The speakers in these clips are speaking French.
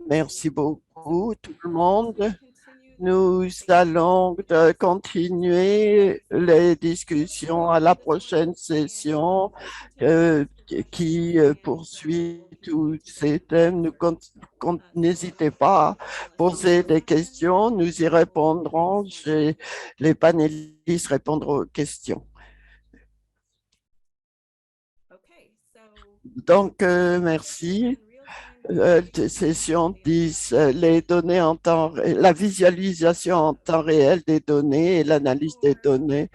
Merci beaucoup, tout le monde. Nous allons continuer les discussions à la prochaine session euh, qui poursuit tous ces thèmes. N'hésitez pas à poser des questions, nous y répondrons. Les panélistes répondront aux questions. Merci. Session 10, les données en la visualisation en temps réel des données et l'analyse des données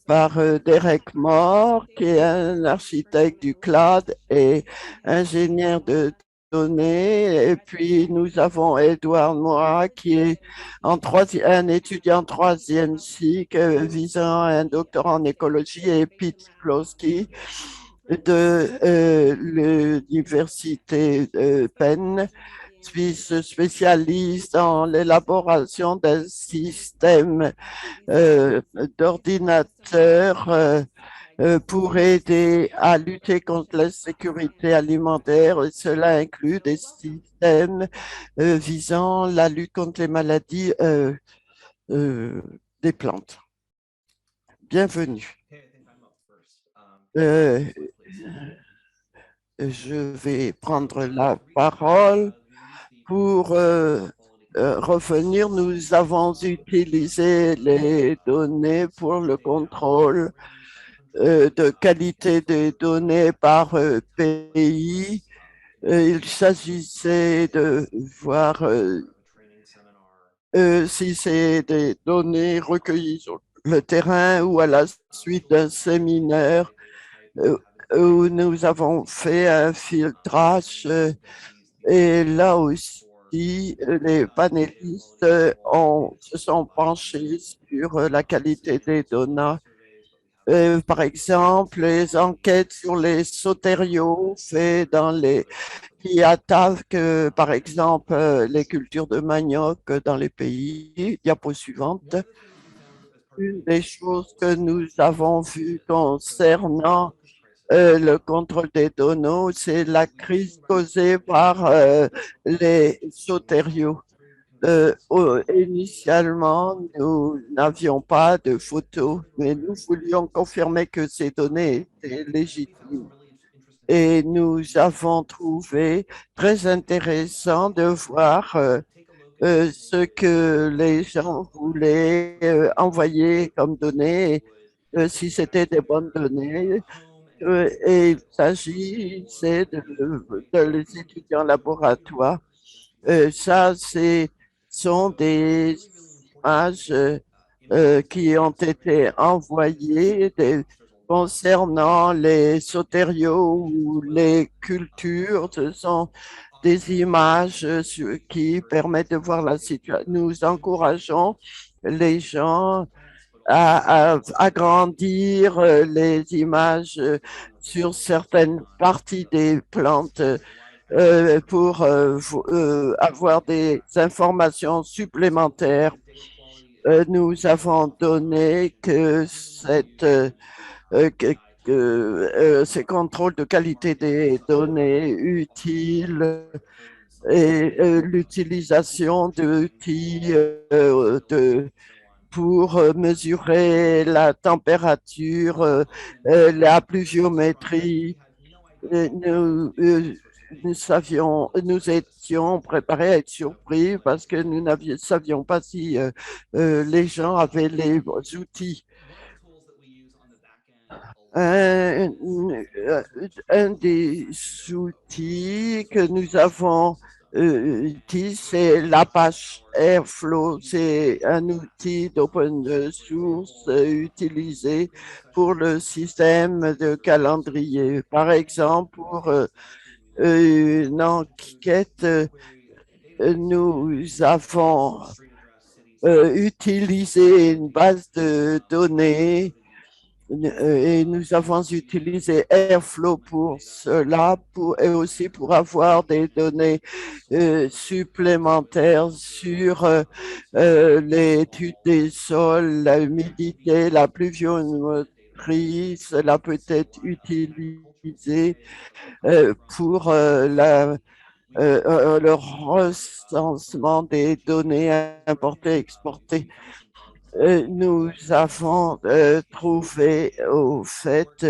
par Derek Moore, qui est un architecte du cloud et ingénieur de données. Et puis, nous avons Edouard Moura, qui est un étudiant en troisième cycle visant un doctorat en écologie, et Pete Plowski, de l'université Penn, suisse spécialiste dans l'élaboration d'un système euh, d'ordinateur pour aider à lutter contre la sécurité alimentaire. Et cela inclut des systèmes visant la lutte contre les maladies des plantes. Bienvenue. Euh, je vais prendre la parole pour revenir. Nous avons utilisé les données pour le contrôle de qualité des données par pays. Il s'agissait de voir si c'est des données recueillies sur le terrain ou à la suite d'un séminaire euh, où nous avons fait un filtrage. Et là aussi, les panélistes se sont penchés sur la qualité des données. Par exemple, les enquêtes sur les sauteriaux faites dans les qui attaquent, par exemple, les cultures de manioc dans les pays. Diapo suivante. Une des choses que nous avons vues concernant le contrôle des données, c'est la crise causée par les sauteriaux. Initialement, nous n'avions pas de photos, mais nous voulions confirmer que ces données étaient légitimes. Et nous avons trouvé très intéressant de voir ce que les gens voulaient envoyer comme données, si c'était des bonnes données. Et il s'agissait de les étudiants en laboratoire. Ça, sont des images qui ont été envoyées concernant les sauteriaux ou les cultures. Ce sont des images qui permettent de voir la situation. Nous encourageons les gens à agrandir les images sur certaines parties des plantes pour avoir des informations supplémentaires. Nous avons donné que ces contrôles de qualité des données utiles et l'utilisation d'outils pour mesurer la température, la pluviométrie. Nous étions préparés à être surpris parce que nous ne savions pas si les gens avaient les outils. Un, un des outils que nous avons utilisé, c'est l'Apache Airflow. C'est un outil d'open source utilisé pour le système de calendrier. Par exemple, pour une enquête, nous avons utilisé une base de données et nous avons utilisé Airflow pour cela et aussi pour avoir des données supplémentaires sur l'étude des sols, la humidité, la pluviométrie. Cela peut être utilisé pour le recensement des données importées et exportées. Nous avons trouvé au fait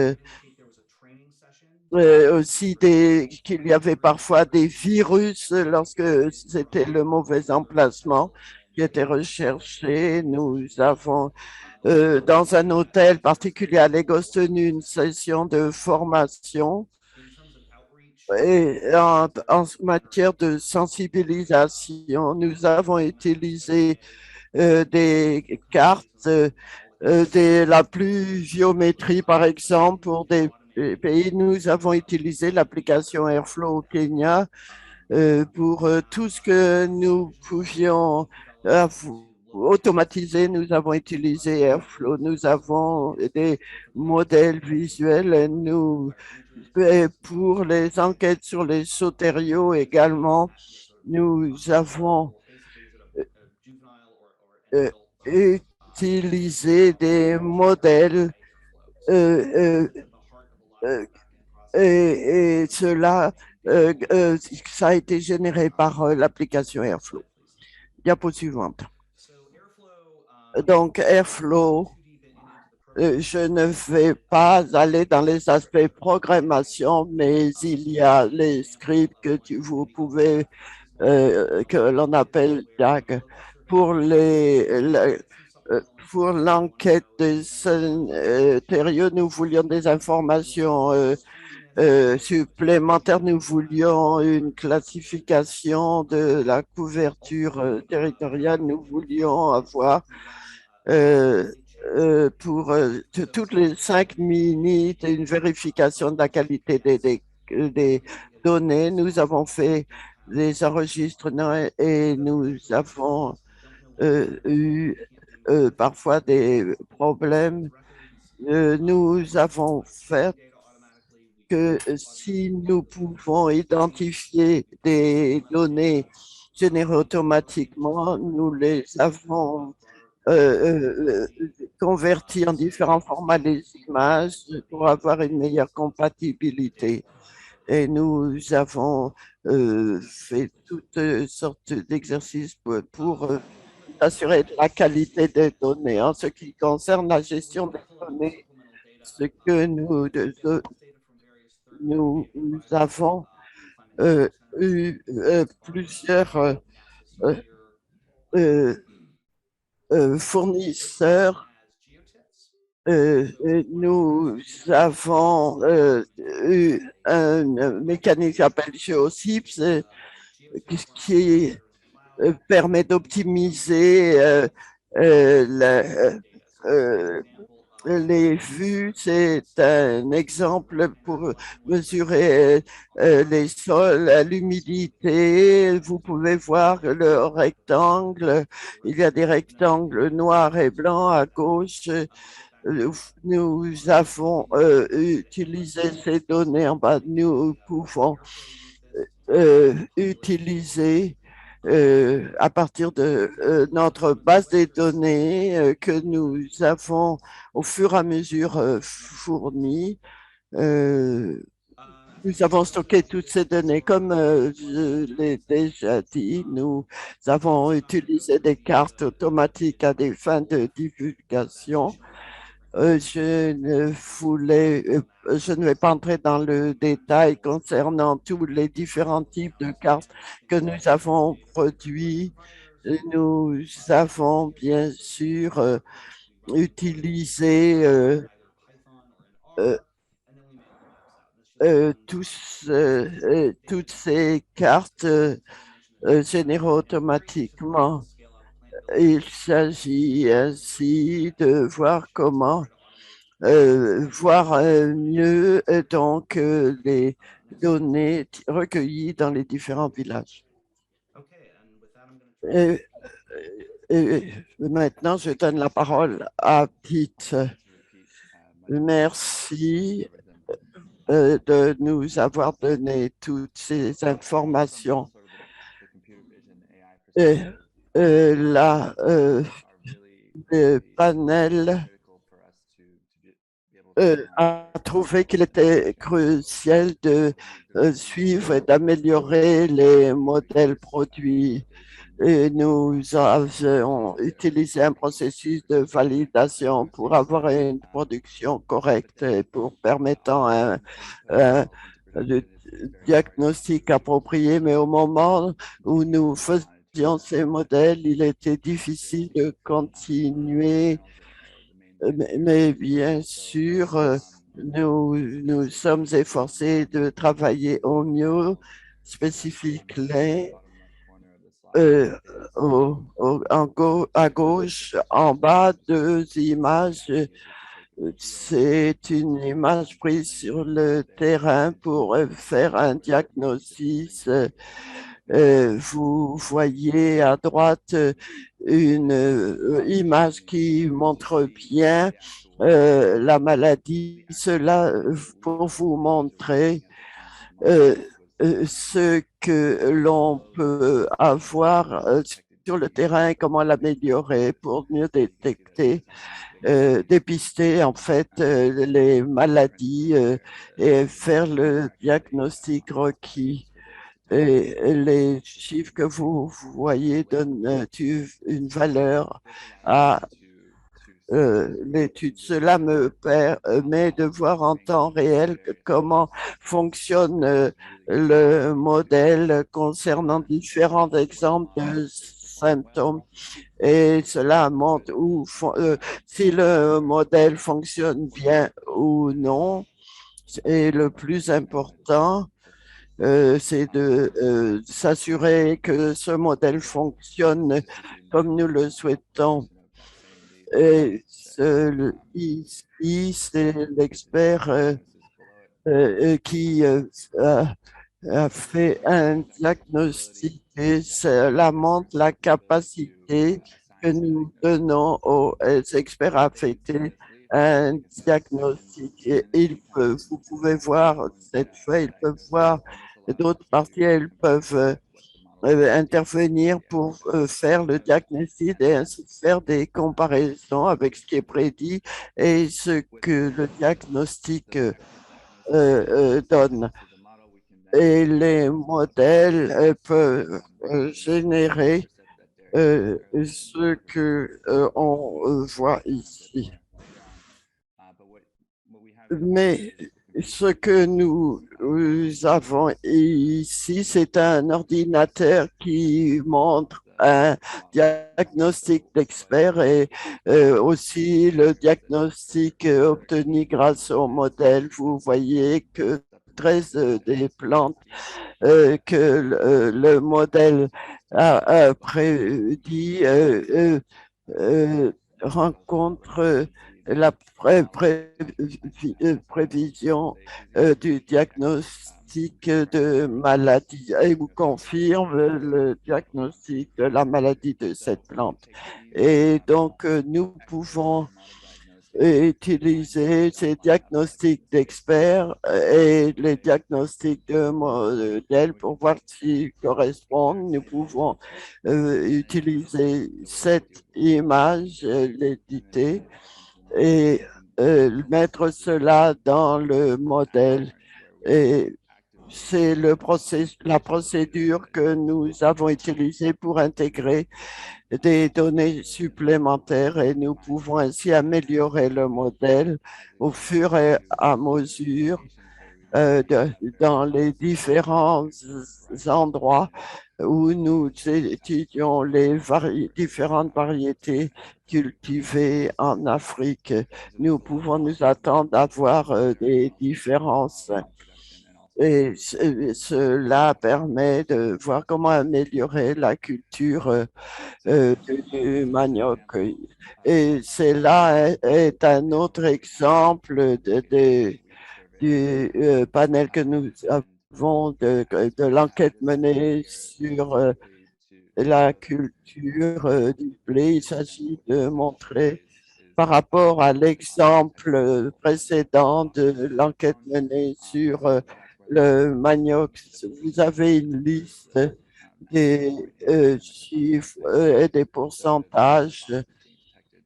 aussi qu'il y avait parfois des virus lorsque c'était le mauvais emplacement qui était recherché. Nous avons dans un hôtel particulier à Lagos tenu une session de formation et en matière de sensibilisation. Nous avons utilisé des cartes de la pluviométrie, par exemple, pour des pays. Nous avons utilisé l'application Airflow au Kenya pour tout ce que nous pouvions automatiser. Nous avons utilisé Airflow. Nous avons des modèles visuels. Et pour les enquêtes sur les sauteriaux également, nous avons euh, utilisé des modèles euh, euh, et cela, ça a été généré par l'application Airflow. Diapo suivante. Donc, Airflow, je ne vais pas aller dans les aspects programmation, mais il y a les scripts vous pouvez, que l'on appelle DAG, pour pour l'enquête des sérieux, nous voulions des informations supplémentaires. Nous voulions une classification de la couverture territoriale. Nous voulions avoir euh, pour toutes les 5 minutes une vérification de la qualité des données. Nous avons fait des enregistrements et nous avons eu parfois des problèmes. Nous avons fait que si nous pouvons identifier des données générées automatiquement, nous les avons converties en différents formats des images pour avoir une meilleure compatibilité. Et nous avons fait toutes sortes d'exercices pour assurer la qualité des données. En ce qui concerne la gestion des données, ce que nous avons eu plusieurs euh, euh, fournisseurs. Nous avons eu un mécanisme qui s'appelle GeoCips qui permet d'optimiser euh, les vues. C'est un exemple pour mesurer les sols, l'humidité. Vous pouvez voir le rectangle. Il y a des rectangles noirs et blancs à gauche. Nous avons utilisé ces données en bas. Nous pouvons utiliser à partir de notre base des données que nous avons au fur et à mesure fournies. Euh, Nous avons stocké toutes ces données. Comme je l'ai déjà dit, nous avons utilisé des cartes automatiques à des fins de divulgation. Je ne vais pas entrer dans le détail concernant tous les différents types de cartes que nous avons produits. Nous avons bien sûr utilisé euh, toutes ces cartes générées automatiquement. Il s'agit ainsi de voir comment voir mieux donc les données recueillies dans les différents villages. Et, maintenant, je donne la parole à Pete. Merci de nous avoir donné toutes ces informations. Et, là, le panel a trouvé qu'il était crucial de suivre et d'améliorer les modèles produits. Et nous avons utilisé un processus de validation pour avoir une production correcte et pour permettant le diagnostic approprié. Mais au moment où nous faisions ces modèles, il était difficile de continuer. Mais bien sûr, nous sommes efforcés de travailler au mieux spécifique à gauche, en bas, deux images. C'est une image prise sur le terrain pour faire un diagnostic. Vous voyez à droite une image qui montre bien la maladie. Cela pour vous montrer euh, ce que l'on peut avoir sur le terrain, comment l'améliorer pour mieux détecter, dépister en fait les maladies et faire le diagnostic requis. Et les chiffres que vous voyez donnent une valeur à l'étude. Cela me permet de voir en temps réel comment fonctionne le modèle concernant différents exemples de symptômes et cela montre si le modèle fonctionne bien ou non. Et le plus important, c'est de s'assurer que ce modèle fonctionne comme nous le souhaitons. Et ici, c'est l'expert qui a fait un diagnostic et cela montre la capacité que nous donnons aux experts à affecter un diagnostic. Et vous pouvez voir cette feuille, ils peuvent voir d'autres parties, ils peuvent intervenir pour faire le diagnostic et ainsi faire des comparaisons avec ce qui est prédit et ce que le diagnostic donne. Et les modèles peuvent générer ce que on voit ici. Mais ce que nous avons ici, c'est un ordinateur qui montre un diagnostic d'expert et aussi le diagnostic obtenu grâce au modèle. Vous voyez que 13 des plantes que le modèle a prédit rencontre la prévision du diagnostic de maladie et vous confirme le diagnostic de la maladie de cette plante. Et donc, nous pouvons utiliser ces diagnostics d'experts et les diagnostics de modèles pour voir s'ils correspondent. Nous pouvons utiliser cette image, l'éditer et mettre cela dans le modèle. Et c'est la procédure que nous avons utilisée pour intégrer des données supplémentaires et nous pouvons ainsi améliorer le modèle au fur et à mesure dans les différents endroits où nous étudions les différentes variétés cultivées en Afrique. Nous pouvons nous attendre à voir des différences et cela permet de voir comment améliorer la culture du manioc. Et cela est un autre exemple du panel que nous avons de l'enquête menée sur la culture du blé. Il s'agit de montrer par rapport à l'exemple précédent de l'enquête menée sur le manioc. Vous avez une liste des chiffres et des pourcentages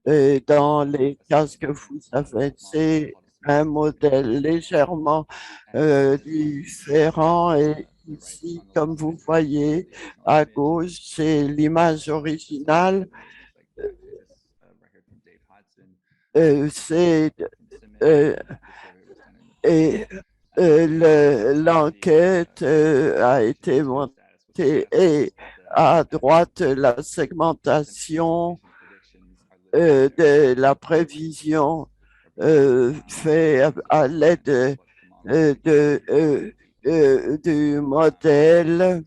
dans les cases que vous avez. C'est un modèle légèrement différent. Et ici, comme vous voyez, à gauche, c'est l'image originale. C'est euh, et l'enquête a été montée et à droite, la segmentation de la prévision fait à l'aide du modèle.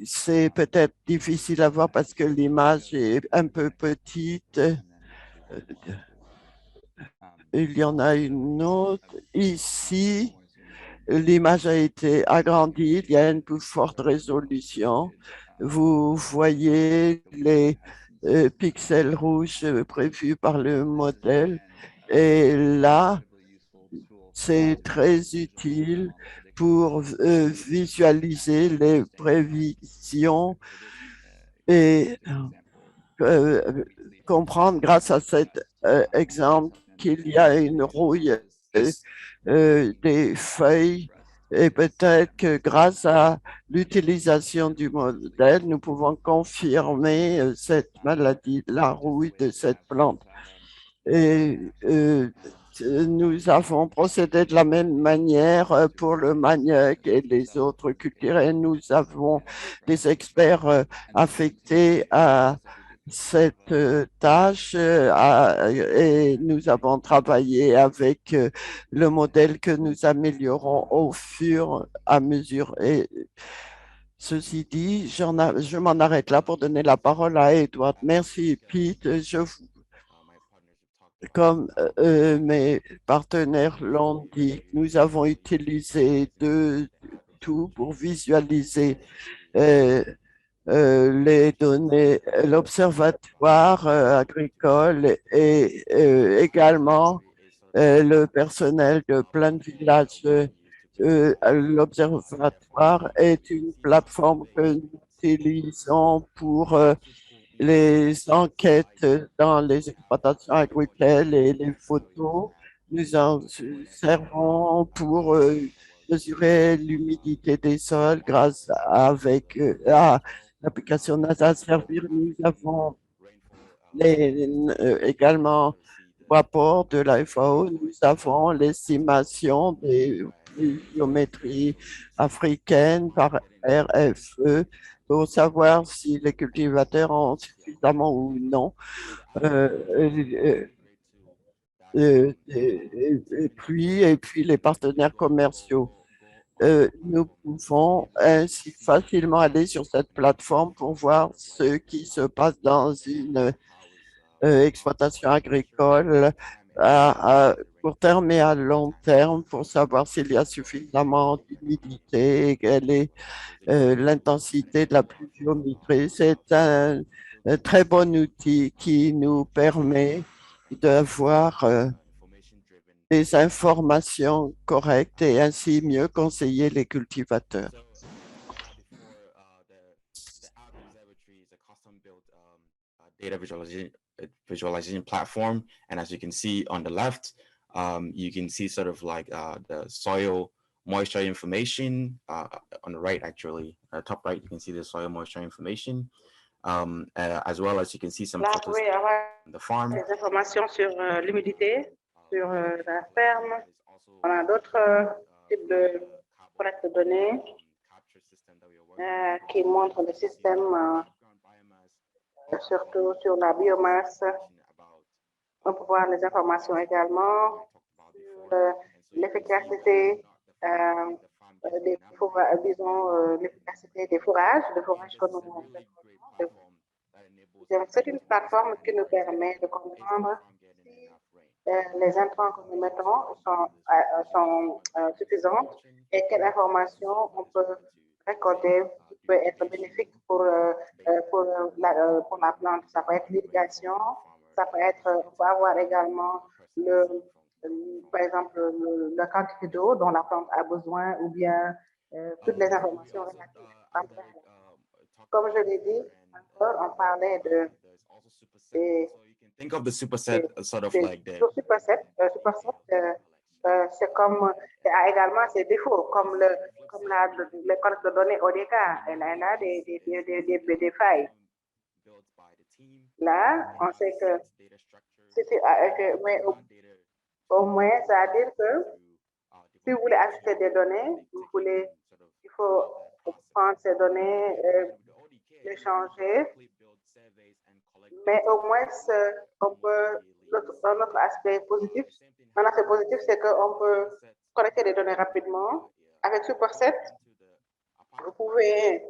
C'est peut-être difficile à voir parce que l'image est un peu petite. Il y en a une autre ici. L'image a été agrandie, il y a une plus forte résolution. Vous voyez les pixels rouges prévus par le modèle. Et là, c'est très utile pour visualiser les prévisions et euh, comprendre grâce à cet exemple qu'il y a une rouille des feuilles et peut-être que grâce à l'utilisation du modèle, nous pouvons confirmer cette maladie, la rouille de cette plante. Et nous avons procédé de la même manière pour le manioc et les autres cultures. Et nous avons des experts affectés à cette tâche et nous avons travaillé avec le modèle que nous améliorons au fur et à mesure. Et ceci dit, je m'en arrête là pour donner la parole à Edward. Merci, Pete. Comme mes partenaires l'ont dit, nous avons utilisé de tout pour visualiser euh, les données, l'observatoire agricole et également le personnel de plein de villages. L'observatoire est une plateforme que nous utilisons pour les enquêtes dans les exploitations agricoles et les photos. Nous en servons pour mesurer l'humidité des sols grâce avec à l'application NASA Servir. Nous avons également rapport de la FAO, nous avons l'estimation des pluviométries africaines par RFE pour savoir si les cultivateurs ont suffisamment ou non pluie et puis les partenaires commerciaux. Nous pouvons ainsi facilement aller sur cette plateforme pour voir ce qui se passe dans une exploitation agricole à court terme et à long terme pour savoir s'il y a suffisamment d'humidité et quelle est l'intensité de la pluviométrie. C'est un très bon outil qui nous permet d'avoir des informations correctes et ainsi mieux conseiller les cultivateurs. Data visualization platform. And as you can see on the left, you can see sort of like the soil moisture information on the right, actually, top right, you can see the soil moisture information, as well as you can see some Là, vous photos pouvez avoir on the farm. des informations sur l'humidité, sur la ferme. On a d'autres types de collecte de données qui montrent le système, surtout sur la biomasse. On peut voir les informations également sur l'efficacité des fourrages, disons, l'efficacité des fourrages, que nous c'est une plateforme qui nous permet de comprendre si les intrants que nous mettons sont suffisants et quelles informations on peut récolter qui peut être bénéfique pour la plante. Ça peut être l'irrigation, ça peut être, on peut avoir également par exemple, la quantité d'eau dont la plante a besoin ou bien toutes les informations relatives à comme je l'ai dit, encore, on parlait des Think of the superset as sort of like the Sur Superset, c'est comme, a également ses défauts, comme les collectes de données ODK, elle a des failles. Là, on sait que, mais au moins, ça veut dire que si vous voulez ajouter des données, il faut prendre ces données, les changer, mais au moins, on peut, un autre aspect positif, c'est qu'on peut collecter des données rapidement. Avec Superset, vous pouvez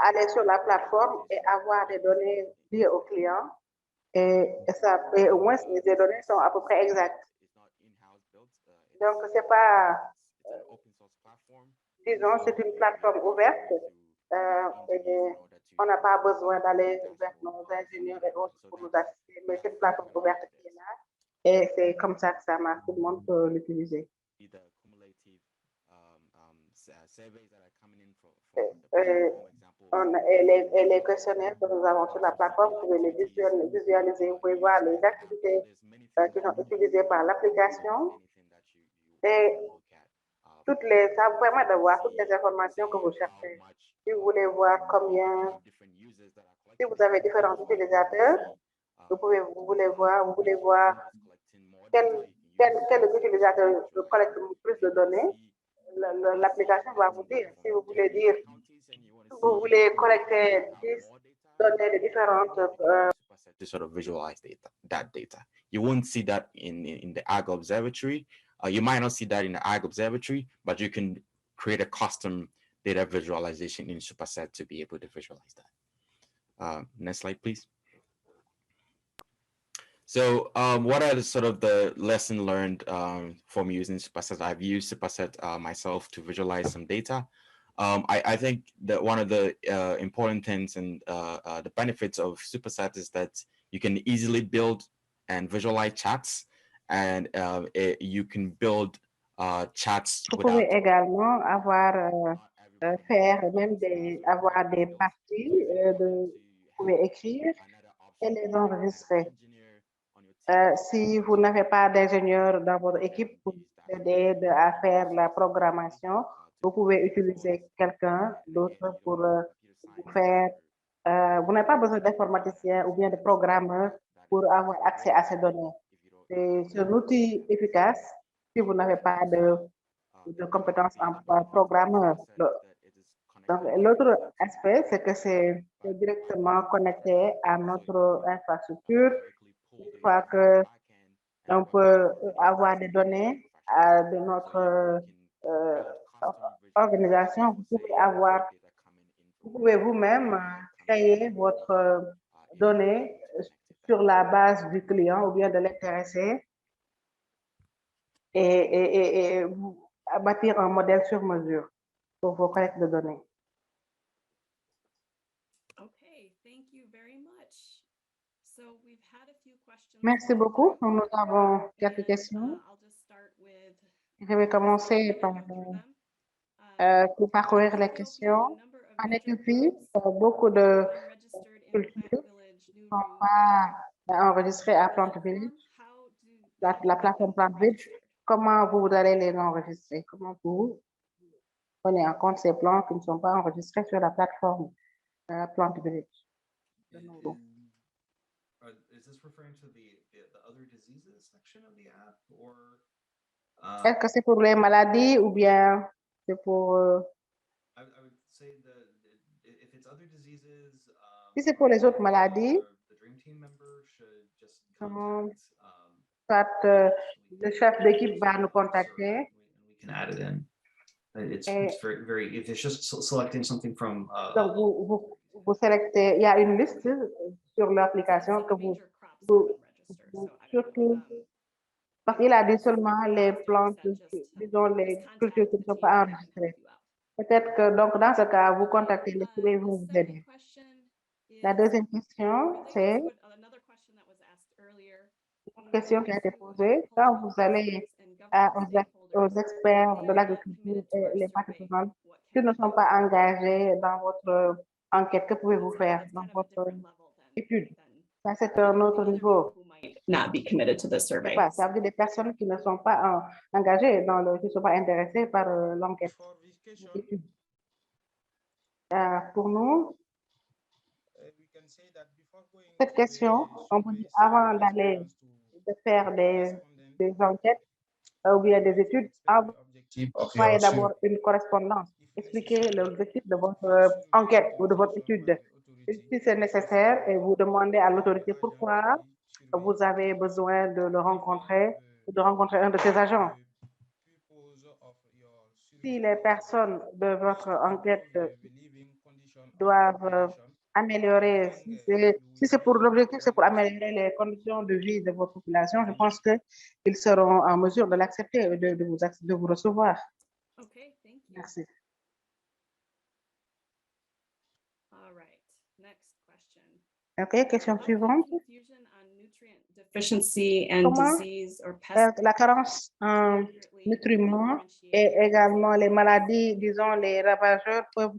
aller sur la plateforme et avoir des données liées au client. Et au moins, les données sont à peu près exactes. Donc, c'est pas, disons, c'est une plateforme ouverte. Et on n'a pas besoin d'aller vers nos ingénieurs et autres pour nous assister, mais c'est une plateforme ouverte qui est là. Et c'est comme ça que ça marche, tout le monde peut l'utiliser. Et les questionnaires que nous avons sur la plateforme, vous pouvez les visualiser, vous pouvez voir les activités qui sont utilisées par l'application. Et ça vous permet de voir toutes les informations que vous cherchez. Si vous voulez voir si vous avez différents utilisateurs, vous voulez voir quel utilisateur collecte plus de données, l'application va vous dire. Si vous voulez dire, vous voulez collecter 10 données de différentes to sort of visualize that data. You won't see that in the Ag Observatory. You might not see that in the Ag Observatory, but you can create a custom data visualization in Superset to be able to visualize that. Next slide, please. So what are the sort of the lesson learned from using Superset? I've used Superset myself to visualize some data. I think that one of the important things and the benefits of Superset is that you can easily build and visualize charts, and you can build charts. Vous pouvez également avoir des parties, vous pouvez écrire et les enregistrer. Si vous n'avez pas d'ingénieur dans votre équipe pour vous aider à faire la programmation, vous pouvez utiliser quelqu'un d'autre pour vous faire. Vous n'avez pas besoin d'informaticien ou bien de programmeur pour avoir accès à ces données. C'est un outil efficace si vous n'avez pas de compétences en programmeur. L'autre aspect, c'est que c'est directement connecté à notre infrastructure. Une fois qu'on peut avoir des données de notre organisation, vous pouvez vous-même créer votre donnée sur la base du client ou bien de l'intéressé et bâtir un modèle sur mesure pour vos collectes de données. Merci beaucoup. Nous avons quelques questions. Je vais commencer par pour parcourir les questions. En Éthiopie, beaucoup de cultures ne sont pas enregistrées à Plant Village, la plateforme Plant Village. Comment vous allez les enregistrer? Comment vous prenez en compte ces plans qui ne sont pas enregistrés sur la plateforme Plant Village? Is this referring to the other diseases section of the app, or est-ce que c'est pour les maladies ou bien c'est pour I would say that if it's other diseases, si c'est pour les autres maladies, the dream team member should just soit le chef d'équipe va nous contacter. And we can add it in. It's very if it's just selecting something from donc vous sélectez, il y a une liste sur l'application que vous surtout parce qu'il a dit seulement les plantes, disons les cultures qui ne sont pas enregistrées. Peut-être que donc dans ce cas, vous contactez les qui vont vous aider. La deuxième question, c'est une question qui a été posée. Quand vous allez aux experts de l'agriculture et les participants qui ne sont pas engagés dans votre enquête, que pouvez-vous faire dans votre étude? Ça, c'est un autre niveau. who might not be committed to the survey. Ça veut dire des personnes qui ne sont pas engagées, qui ne sont pas intéressées par l'enquête. Pour nous, cette question, on peut dire avant d'aller faire des enquêtes ou bien des études, envoyez d'abord une correspondance. Expliquez l'objectif de votre enquête ou de votre étude. Si c'est nécessaire, et vous demandez à l'autorité pourquoi vous avez besoin de le rencontrer ou de rencontrer un de ses agents. Si les personnes de votre enquête doivent améliorer, si c'est pour l'objectif, c'est pour améliorer les conditions de vie de votre population, je pense qu'ils seront en mesure de l'accepter et de vous recevoir. Okay, thank you. Merci. All right, next question. OK, question suivante. Confusion on nutrient deficiency and Comment disease or pest la carence en nutriments et également les maladies, disons, les ravageurs peuvent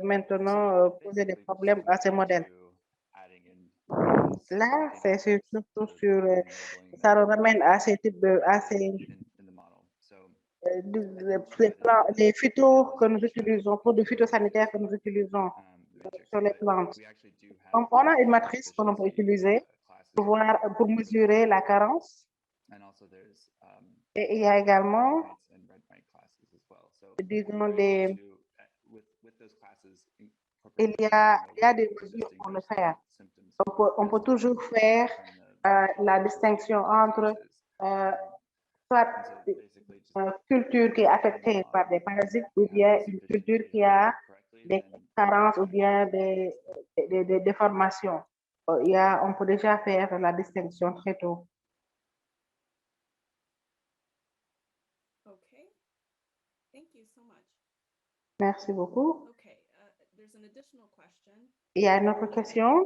maintenant poser des problèmes à ces modèles. Là, c'est surtout sur, ça ramène à ces types de, les phytos que nous utilisons, produits phytosanitaires que nous utilisons sur les plantes. Donc, on a une matrice que l'on peut utiliser pour mesurer la carence. Et il y a également, disons, il y a des mesures pour le faire. On peut toujours faire la distinction entre soit une culture qui est affectée par des parasites ou bien une culture qui a des carences ou bien des déformations. On peut déjà faire la distinction très tôt. Okay, thank you so much. Merci beaucoup. Okay, there's an additional question. Il y a une autre question.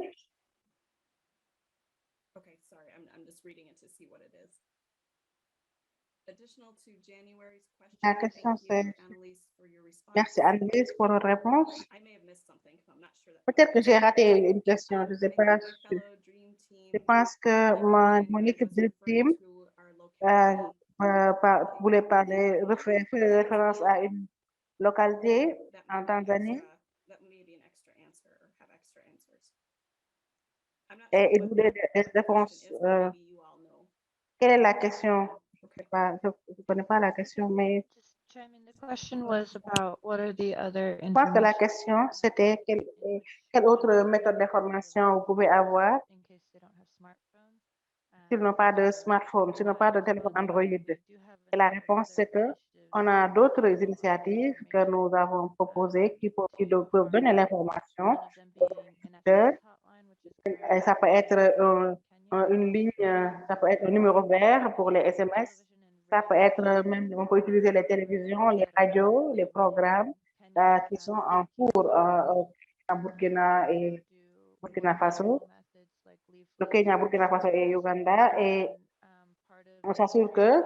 Okay, sorry, I'm just reading it to see what it is. Additional to January's question. La question, Thank you, c'est- Annalise, for your response. Merci Annelise pour votre réponse. I may have missed something, 'cause I'm not sure that. Peut-être que j'ai raté une question, je ne sais pas. Je pense que mon équipe de team voulait parler, faire référence à une localité en Tanzanie et il voulait des réponses. Quelle est la question? Je ne connais pas la question, mais Just chime in. The question was about what are the other je pense que la information question, c'était quelle autre méthode d'information vous pouvez avoir in case they don't have smartphones. s'ils n'ont pas de smartphone, s'ils n'ont pas de téléphone Android. Et la réponse, c'est que on a d'autres initiatives que nous avons proposées qui peuvent donner l'information. Et ça peut être une ligne, ça peut être un numéro vert pour les SMS. Ça peut être même, on peut utiliser les télévisions, les radios, les programmes qui sont en cours à Burkina et Burkina Faso, le Kenya, Burkina Faso et Uganda. Et on s'assure que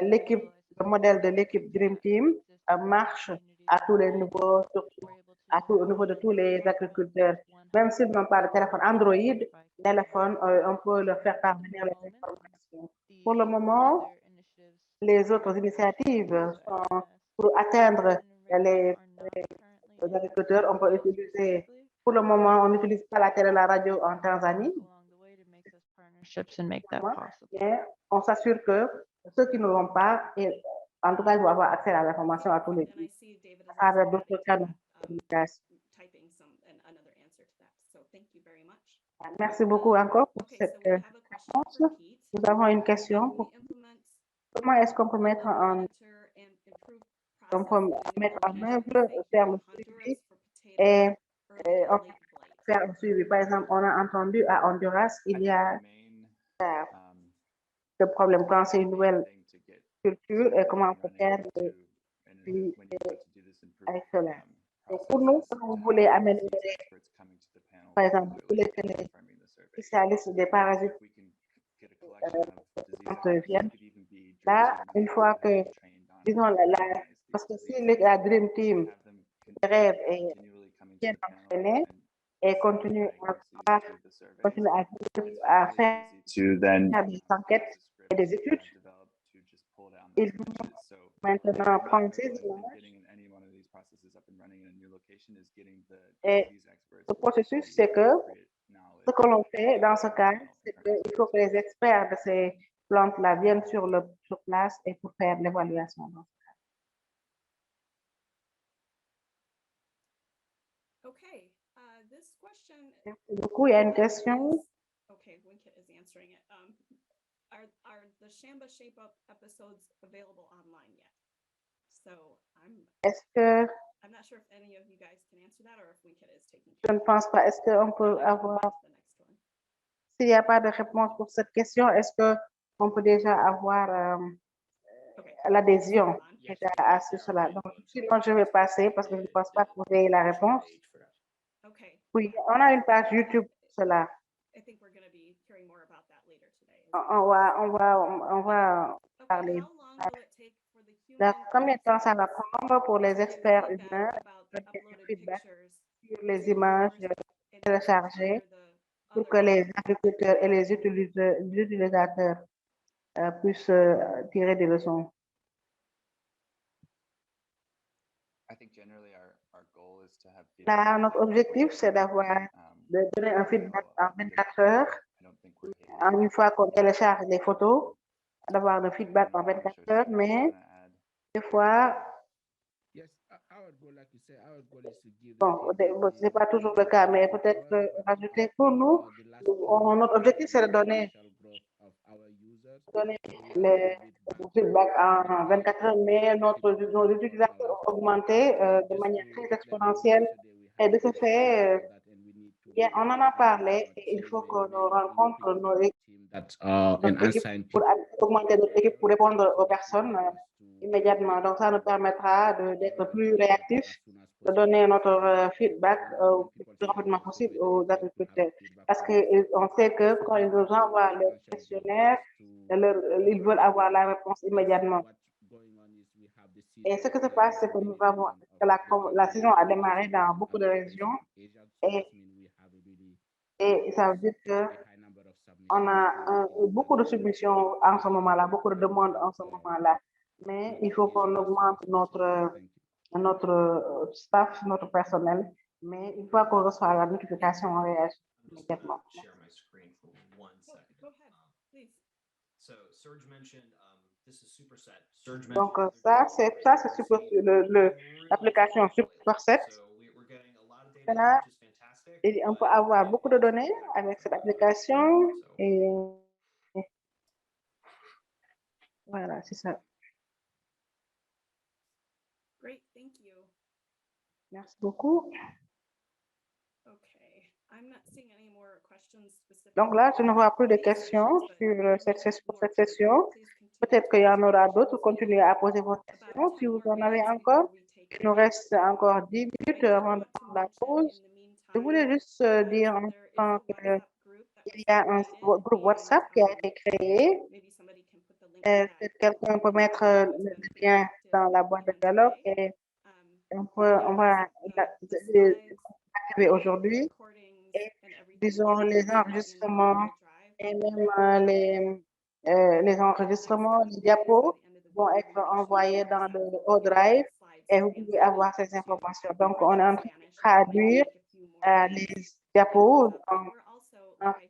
l'équipe, le modèle de l'équipe Dream Team marche à tous les niveaux, surtout au niveau de tous les agriculteurs. Même s'ils n'ont pas de téléphone Android, téléphone, on peut leur faire parvenir les informations. Pour le moment, les autres initiatives sont pour atteindre les agriculteurs. On peut utiliser, pour le moment, on n'utilise pas la télé et la radio en Tanzanie. Mais on s'assure que ceux qui ne l'ont pas, en tout cas, ils vont avoir accès à l'information à tous les à travers d'autres canaux de communication. Merci beaucoup encore pour cette réponse. Nous avons une question. Comment est-ce qu'on peut mettre en œuvre, faire le suivi et faire un suivi? Par exemple, on a entendu à Honduras, il y a le problème quand c'est une nouvelle culture et comment on peut faire le suivi avec cela. Donc, pour nous, quand vous voulez améliorer, par exemple, vous voulez que les spécialistes des parasites viennent, là, une fois que, disons, parce que si la Dream Team rêve et bien entraîné, et continuent continuer à faire des enquêtes et des études. Ils vont maintenant prendre ces images et le processus, c'est que ce que l'on fait dans ce cas, c'est qu'il faut que les experts de ces plantes-là viennent sur place et pour faire l'évaluation. Okay, this question. Merci beaucoup. Il y a une question. Okay, Winkit is answering it. Are the Shamba Shape Up episodes available online yet? So Est-ce que I'm not sure if any of you guys can answer that or if Winkit is taking je ne pense pas. Est-ce qu'on peut avoir, the next one. s'il n'y a pas de réponse pour cette question, est-ce qu'on peut déjà avoir Okay. l'adhésion à cela? Donc, sinon, je vais passer parce que je ne pense pas que vous ayez la réponse. Okay. Oui, on a une page YouTube pour cela. I think we're going to be hearing more about that later today. On va Okay, parler. how long will it take for the Donc, human combien de temps ça va prendre pour les to give experts feedback humains about the de donner uploaded feedback pictures sur les images and téléchargées under the pour other que les agriculteurs et les utilisateurs puissent tirer des leçons? Là, notre objectif, c'est de donner un feedback en 24 heures. Une fois qu'on télécharge les photos, d'avoir le feedback en 24 heures, mais des fois, bon, c'est pas toujours le cas, mais peut-être rajouter pour nous, notre objectif, c'est de donner le feedback en 24 heures, mais nos utilisateurs ont augmenté de manière très exponentielle. Et de ce fait, on en a parlé et il faut que nous rencontre notre équipe pour augmenter notre équipe pour répondre aux personnes immédiatement. Donc, ça nous permettra d'être plus réactifs, de donner notre feedback le plus rapidement possible aux agriculteurs. Parce qu'on sait que quand ils nous envoient le questionnaire, ils veulent avoir la réponse immédiatement. Et ce qui se passe, c'est que nous avons que la saison a démarré dans beaucoup de régions et ça veut dire que on a beaucoup de submissions en ce moment-là, beaucoup de demandes en ce moment-là. Mais il faut qu'on augmente notre staff, notre personnel. Mais une fois qu'on reçoit la notification, on réagit immédiatement. Donc, ça, c'est l'application Superset. Là, on peut avoir beaucoup de données avec cette application et voilà, c'est ça. Great, thank you. Merci beaucoup. Okay, I'm not seeing any more questions specific. Donc là, je ne vois plus de questions sur cette session. Peut-être qu'il y en aura d'autres. Continuez à poser vos questions si vous en avez encore. Il nous reste encore 10 minutes avant de prendre la pause. Je voulais juste dire en tant qu'il y a un groupe WhatsApp qui a été créé. Quelqu'un peut mettre le lien dans la boîte de dialogue et on va l'activer aujourd'hui. Et disons les enregistrements et même les enregistrements, les diapos vont être envoyés dans le ODrive et vous pouvez avoir ces informations. Donc, on est en train de traduire les diapos en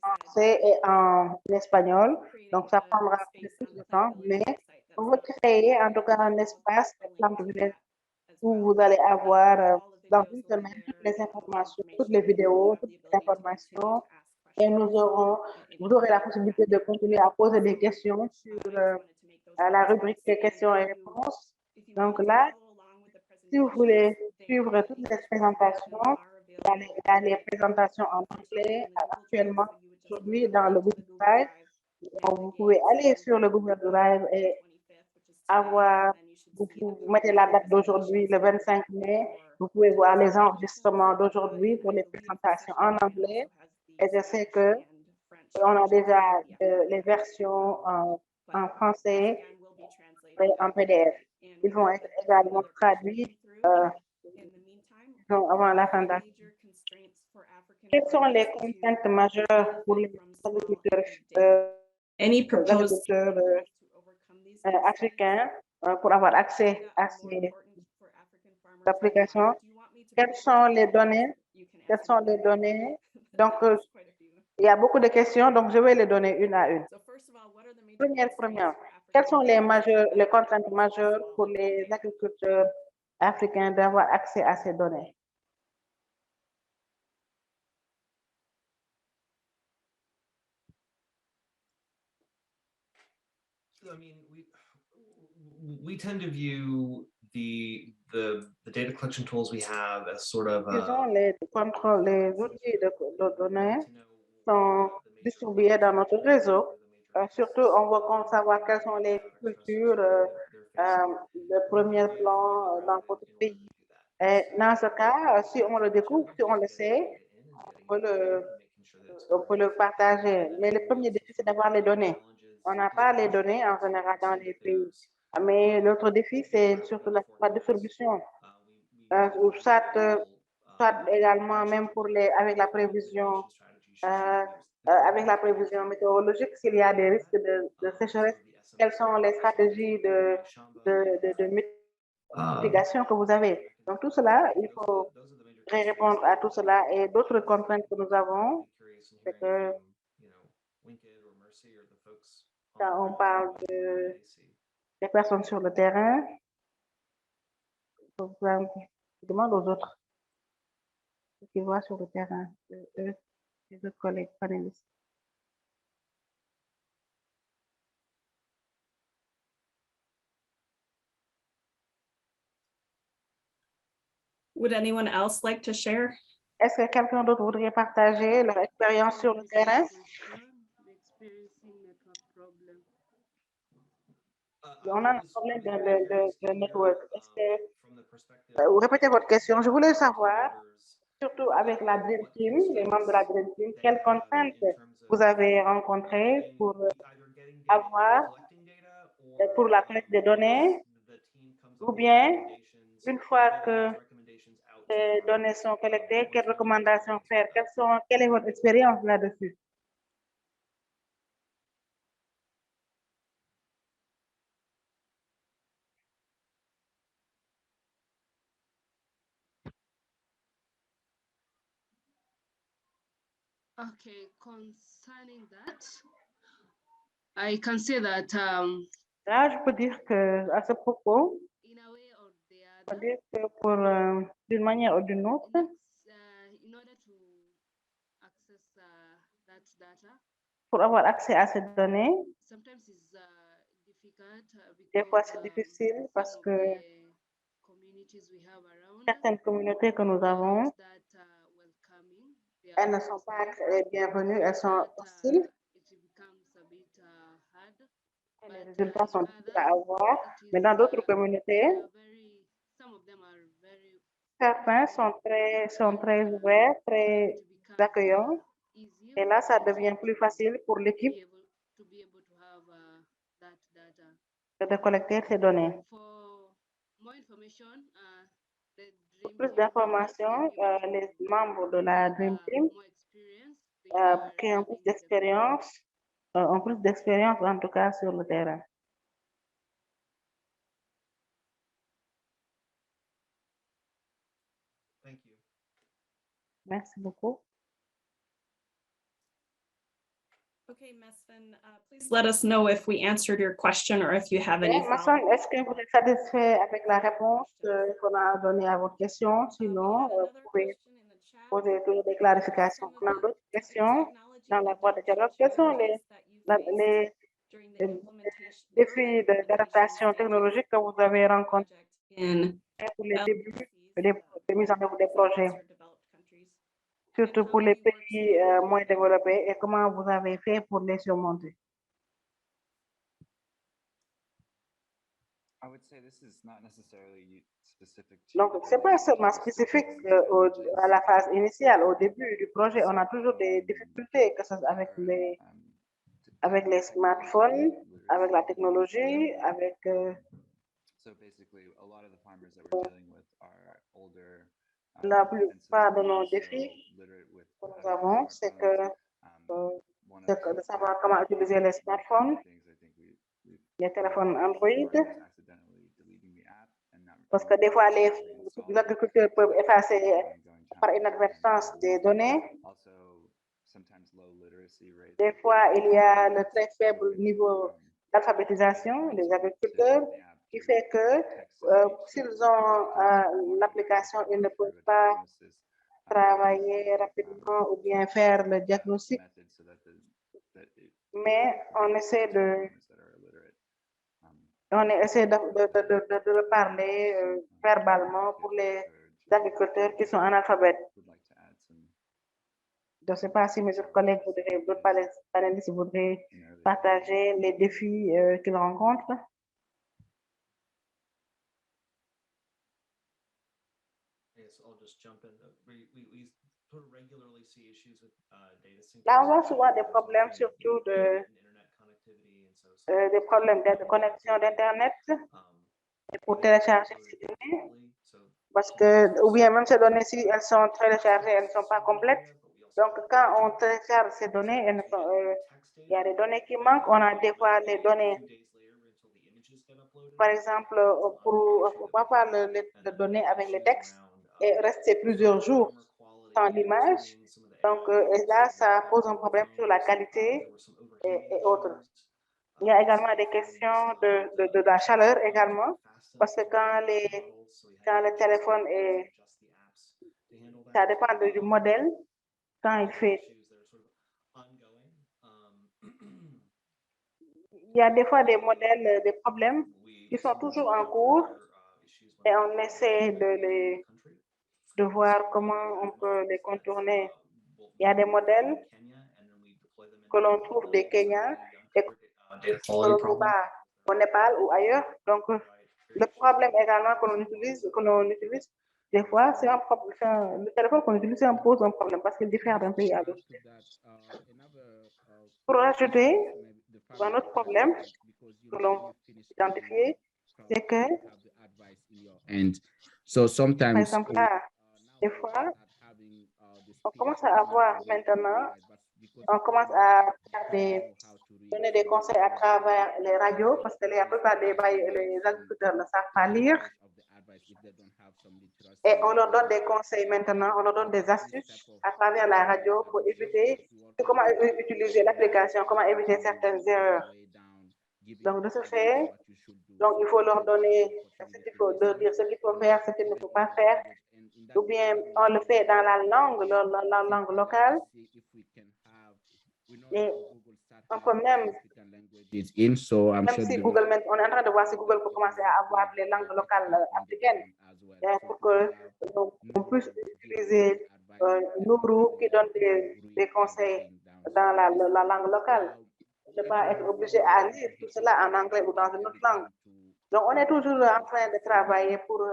français et en espagnol. Donc, ça prendra plus de temps, mais on va créer en tout cas un espace où vous allez avoir dans une semaine toutes les informations, toutes les vidéos, toutes les informations. Et vous aurez la possibilité de continuer à poser des questions sur la rubrique questions et réponses. Donc là, si vous voulez suivre toutes les présentations, il y a les présentations en anglais actuellement aujourd'hui dans le Google Drive. Donc, vous pouvez aller sur le Google Drive et vous mettez la date d'aujourd'hui, le 25 mai. Vous pouvez voir les enregistrements d'aujourd'hui pour les présentations en anglais. Et je sais que on a déjà les versions en français et en PDF. Ils vont être également traduits avant la fin de Quelles sont les contraintes majeures pour les agriculteurs, Any proposed agriculteurs to overcome these concerns africains pour avoir accès that à are more ces important for African farmers right now? applications? Do you want me to Quelles break sont them les down? données? You can Quelles answer sont them. les données? That's Donc, quite a few. il y a beaucoup de questions, donc je vais les donner une à une. So first of all, what are the major Première, constraints for quelles sont African farmers les contraintes majeures pour les agriculteurs africains d'avoir accès à ces données? So, I mean, we tend to view the data collection tools we have as sort of Disons, les contrôles, les outils de données sont distribués dans notre réseau. Surtout, on veut savoir quelles sont les cultures de premier plan dans votre pays. Et dans ce cas, si on le découvre, si on le sait, on peut le partager. Mais le premier défi, c'est d'avoir les données. On n'a pas les données en général dans les pays. Mais l'autre défi, c'est surtout la distribution. Ou soit également, même pour avec la prévision, météorologique, s'il y a des risques de sécheresse, quelles sont les stratégies de mitigation que vous avez. Donc, tout cela, il faut répondre à tout cela. Et d'autres contraintes que nous avons, c'est que quand on parle des personnes sur le terrain, je demande aux autres ce qu'ils voient sur le terrain, les autres collègues panélistes. Would anyone else like to share? Est-ce que quelqu'un d'autre voudrait partager leur expérience sur le terrain? On a un problème de network. Est-ce que, répétez votre question. Je voulais savoir, surtout avec la Dream Team, les membres de la Dream Team, quelles contraintes vous avez rencontrées pour avoir, pour la collecte des données, ou bien, une fois que les données sont collectées, quelles recommandations faire? Quelle est votre expérience là-dessus? Okay, concerning that, I can say that Là, je peux dire que, à ce propos, in a way or the je peux other, dire que pour, d'une manière ou d'une autre, in order to access that data, pour avoir accès à ces données, sometimes it's difficult des fois because c'est difficile parce some of que the communities we have around certaines communautés que nous they are avons, not that welcoming. They are elles ne not sont pas hostile, bienvenues, elles sont that hostiles, it becomes a bit hard. et les But résultats in sont difficiles à others, avoir. it Mais is dans d'autres communautés, they are very. Some of them are very certains sont très ouverts, très it becomes accueillants, easier et là, ça for devient them plus facile pour l'équipe to be able to have that data. de collecter ces données. For more information, the Pour Dream plus Team d'informations, les membres de la Dream Team more experience. They are qui ont plus d'expérience, en tout cas sur le terrain. Thank you. Merci beaucoup. Okay, Mesfin, please let us know if we answered your question or if you have any Masson, follow-up. est-ce que vous êtes satisfait avec la réponse qu'on a donnée à votre question? Sinon, vous pouvez poser toujours des clarifications. On a d'autres questions dans la boîte de dialogue. Quels sont les défis d'adaptation technologique que vous avez rencontrés pour les débuts de mise en œuvre des projets, surtout pour les pays moins développés, et comment vous avez fait pour les surmonter? Donc, ce n'est pas seulement spécifique à la phase initiale, au début du projet. On a toujours des difficultés, que ce soit avec les smartphones, avec la technologie, avec la plupart de nos défis que nous avons, c'est de savoir comment utiliser les smartphones, les téléphones Android, parce que des fois, les agriculteurs peuvent effacer par inadvertance des données. Des fois, il y a le très faible niveau d'alphabétisation des agriculteurs qui fait que s'ils ont l'application, ils ne peuvent pas travailler rapidement ou bien faire le diagnostic. Mais on essaie de parler verbalement pour les agriculteurs qui sont analphabètes. Je ne sais pas si mes autres collègues d'autres panélistes voudraient partager les défis qu'ils rencontrent. Là, on voit souvent des problèmes, surtout des problèmes de connexion d'Internet pour télécharger ces données. Parce que, ou bien même ces données, si elles sont téléchargées, elles ne sont pas complètes. Donc, quand on télécharge ces données, il y a des données qui manquent. On a des fois les données, par exemple, pour avoir les données avec les textes et rester plusieurs jours sans l'image. Donc, et là, ça pose un problème sur la qualité et autres. Il y a également des questions de la chaleur également, parce que quand le téléphone est, ça dépend du modèle, quand il fait. Il y a des fois des modèles, des problèmes qui sont toujours en cours et on essaie de voir comment on peut les contourner. Il y a des modèles que l'on trouve des Kenyans et que l'on trouve pas au Népal ou ailleurs. Donc, le problème également que l'on utilise, des fois, c'est un problème. Le téléphone qu'on utilise pose un problème parce qu'il diffère d'un pays à l'autre. Pour ajouter, un autre problème que l'on identifie, c'est que, par exemple, là, des fois, on commence à avoir maintenant, on commence à donner des conseils à travers les radios parce que la plupart des les agriculteurs ne savent pas lire. Et on leur donne des conseils maintenant, on leur donne des astuces à travers la radio pour éviter, comment utiliser l'application, comment éviter certaines erreurs. Donc, de ce fait, donc, il faut leur donner, il faut leur dire ce qu'il faut faire, ce qu'il ne faut pas faire. Ou bien, on le fait dans la langue locale. Et on peut même si Google, on est en train de voir si Google peut commencer à avoir les langues locales africaines pour qu'on puisse utiliser Nourou qui donne des conseils dans la langue locale. Ne pas être obligé à lire tout cela en anglais ou dans une autre langue. Donc, on est toujours en train de travailler pour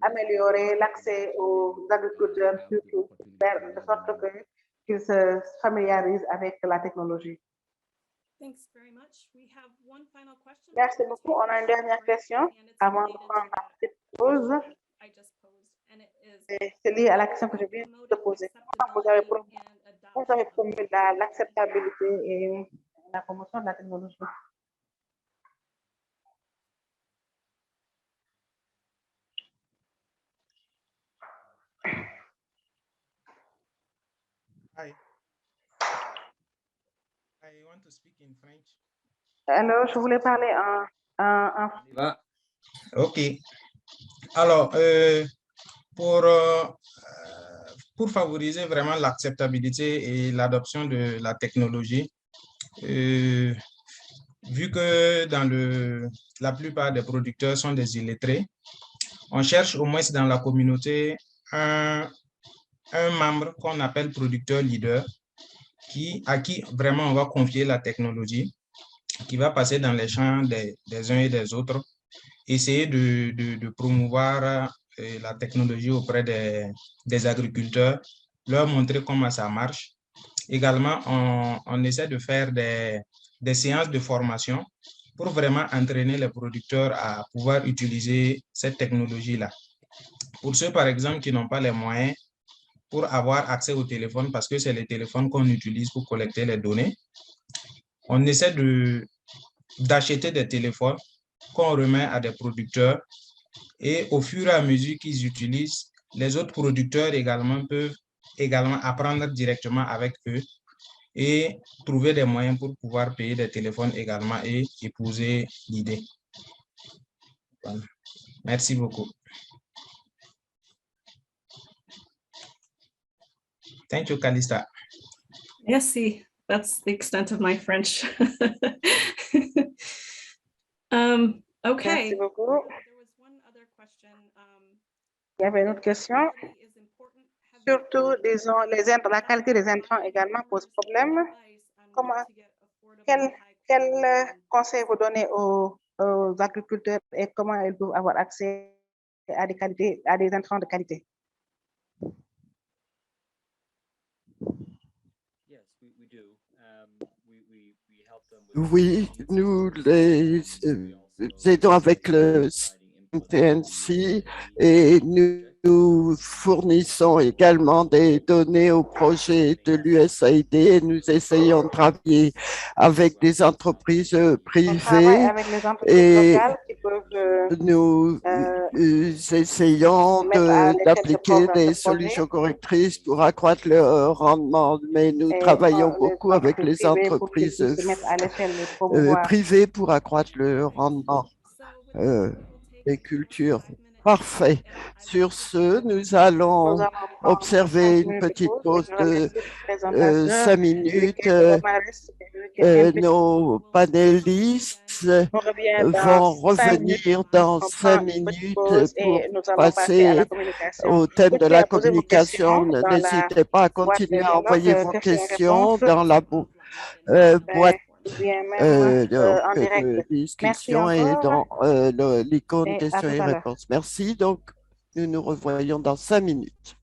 améliorer l'accès aux agriculteurs, surtout de sorte qu'ils se familiarisent avec la technologie. Merci beaucoup. On a une dernière question avant de prendre la petite pause. C'est lié à la question que je viens de poser. Comment vous avez promu l'acceptabilité et la promotion de la technologie? I want to speak in French. Alors, je voulais parler en français. OK. Alors, pour favoriser vraiment l'acceptabilité et l'adoption de la technologie, vu que la plupart des producteurs sont des illettrés, on cherche au moins dans la communauté un membre qu'on appelle producteur leader, à qui vraiment on va confier la technologie, qui va passer dans les champs des uns et des autres, essayer de promouvoir la technologie auprès des agriculteurs, leur montrer comment ça marche. Également, on essaie de faire des séances de formation pour vraiment entraîner les producteurs à pouvoir utiliser cette technologie-là. Pour ceux, par exemple, qui n'ont pas les moyens, pour avoir accès au téléphone parce que c'est les téléphones qu'on utilise pour collecter les données. On essaie d'acheter des téléphones qu'on remet à des producteurs et au fur et à mesure qu'ils utilisent, les autres producteurs également peuvent également apprendre directement avec eux et trouver des moyens pour pouvoir payer des téléphones également et épouser l'idée. Voilà. Merci beaucoup. Thank you, Calista. Merci. That's the extent of my French. Okay. Merci beaucoup. There was one other question. Il y avait une autre question. Quality is important. Have you Surtout, heard disons, la qualité des intrants également pose problème. advice on where Comment, to get affordable, quel high-quality conseil vous donnez aux agriculteurs et comment ils peuvent avoir accès à des intrants de qualité? Oui, nous les aidons avec le TNC et nous fournissons également des données au projet de l'USAID et nous essayons de travailler avec des entreprises On travaille privées avec les entreprises et locales qui peuvent nous essayons mettre à l'échelle ce d'appliquer programme, des ce solutions projet. correctrices pour accroître le rendement, mais nous Et travaillons les beaucoup avec les privées pour qu'ils entreprises puissent se mettre à l'échelle de promouvoir. privées pour accroître le rendement des cultures. Parfait. Sur ce, nous allons Nous allons prendre observer 5 une minutes de petite pause. pause Je de remercie le présentateur, 5 minutes. Luc Romaris et Luc Henry. Nos panélistes On revient vont dans 5 minutes. revenir dans On 5 prend une petite minutes pause pour et nous allons passer à la passer communication. au thème de Continuez la à poser vos questions communication. dans la N'hésitez pas à boîte de continuer à dialogue, envoyer vos questions questions-réponses, dans la boîte ou bien même en de direct. Merci discussion et encore dans l'icône et à questions tout et à l'heure. réponses. Merci. Donc, nous nous revoyons dans 5 minutes.